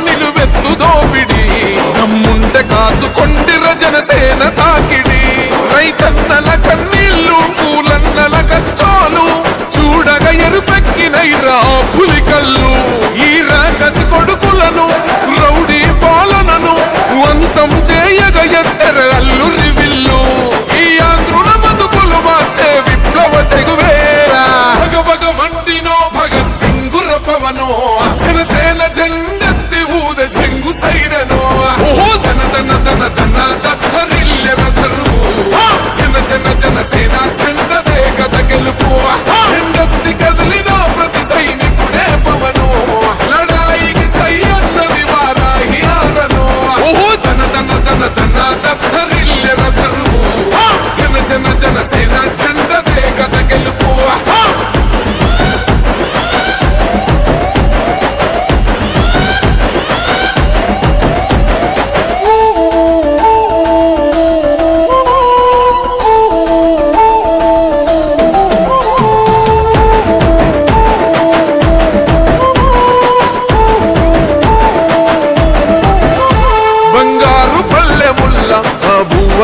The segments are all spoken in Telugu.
నిలువెత్తు దోపిడి నమ్ముంటే కాసుకొండిర జనసేన తాకిడి రైతన్నల కన్నీళ్లు పూలన్నల కష్టాలు చూడగా ఎరుపెక్కినైరా పులికల్లు ఈ రాకసి కొడుకులను రౌడీ పాలనను వంతం చేయగ ఎత్తెర అల్లురి విల్లు ఈ ఆంధ్రుల బతుకులు మార్చే విప్లవ చెగువేరా భగభగ మండినో భగత్ సింగుర పవనో జనసేన జెండెత్తి ఊద చెంగు సైరనో ఓహో ధన ధన ధన ధన దత్తరిల్లెర ధరువు జన జన జనసేన జెండదే గద గెలుపు జెండెత్తి కదిలిన ప్రతి సైనికుడే పవనో లడాయికి సై అన్నది వారాహి ఆరనో ఓహో ధన ధన ధన ధన దత్తరిల్లెర ధరువు జన జన జనసేన జెండదే గద గెలుపు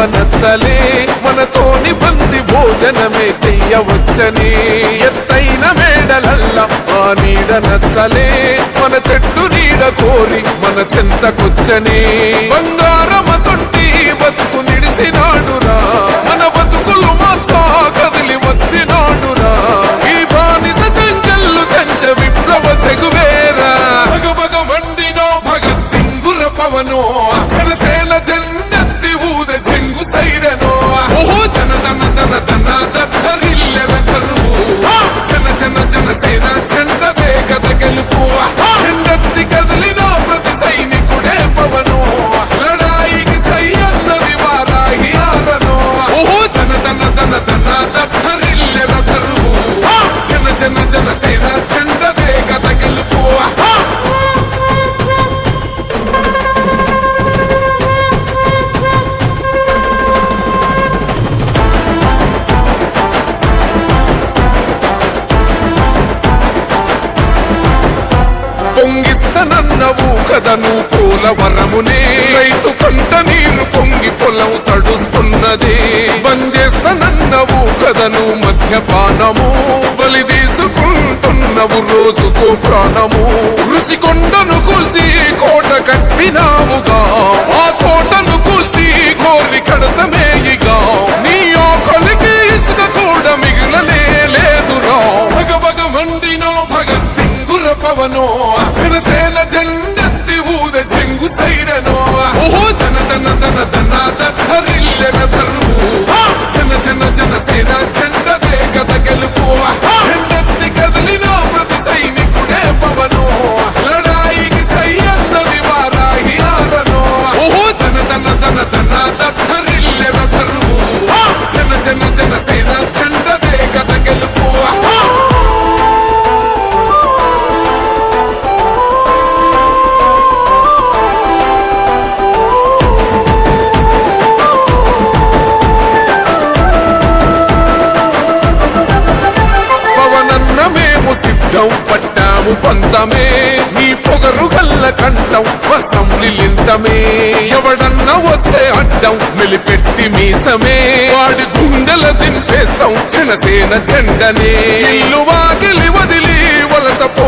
నచ్చలే మనతోని బంది భోజనమే చెయ్యవచ్చని ఎత్తైన మేడలల్ల ఆ నీడ నచ్చలే మన చెట్టు నీడ కోరి మన చెంతకొచ్చని బంగారమసొంటి బతుకు నిడిసినాడురా మన బతుకులు మార్చా కదిలి వచ్చినాడురా ఈ బానిస సంకల్లు కంచ విప్లవ చెగువేరా భగభగ మండినో భగత్ సింగుర పవనో జనసేన జెండెత్తి ఊద చెంగు సైరనో ఓహో ధన ధన ధన ధన దత్తరిల్లెర ధరువు జన జన జనసేన జెండదే గద గెలుపు జెండెత్తి కదిలిన ప్రతి సైనికుడే పవనో లడాయికి సై అన్నది వారాహి ఆరనో ఓహో ధన ధన ధన ధన దత్తరిల్లెర ధరువు జన జన జనసేన జెండదే గద గెలుపు పొంగిస్తనన్నవు కదను పోలవరమునే రైతు కంట నీరు పొంగి పొలం తడుస్తున్నది బంజేస్తనన్నవు కదను మద్యపానము బలి తీసుకుంటున్నవు రోజుకు ప్రాణము ఋషికొండను కూల్చి కోట కట్టినావుగా ఆ కోటను కూల్చి కోరి కడతమేయిగా నీ ఆకలికి ఇసుక కూడా మిగిలనే లేదురా భగభగ మండినో భగత్ సింగుర పవనో జనసేన జెండెత్తి ఊద చెంగు సైరనో ఓహో ధన ధన ధన ధన దత్తరిల్లెర ధరువు జన జన జనసేన జెండదే గద గెలుపు జెండెత్తి కదిలిన ప్రతి సైనికుడే పవనో లడాయికి సై అన్నది వారాహి ఆరనో ఓహో ధన ధన ధన ధన దత్తరిల్లెర ధరువు జన జన జనసేన జెండదే గద గెలుపు సిద్ధం పట్టాము పంతమే నీ పొగరు గల్ల కంఠం అసెంబ్లీలింతమే ఎవడన్నా వస్తే అడ్డం మెలిపెట్టి మీసమే వాడి గుండెల దింపేస్తాం జనసేన జెండనే ఇల్లు వాకిలి వదిలి వలస పో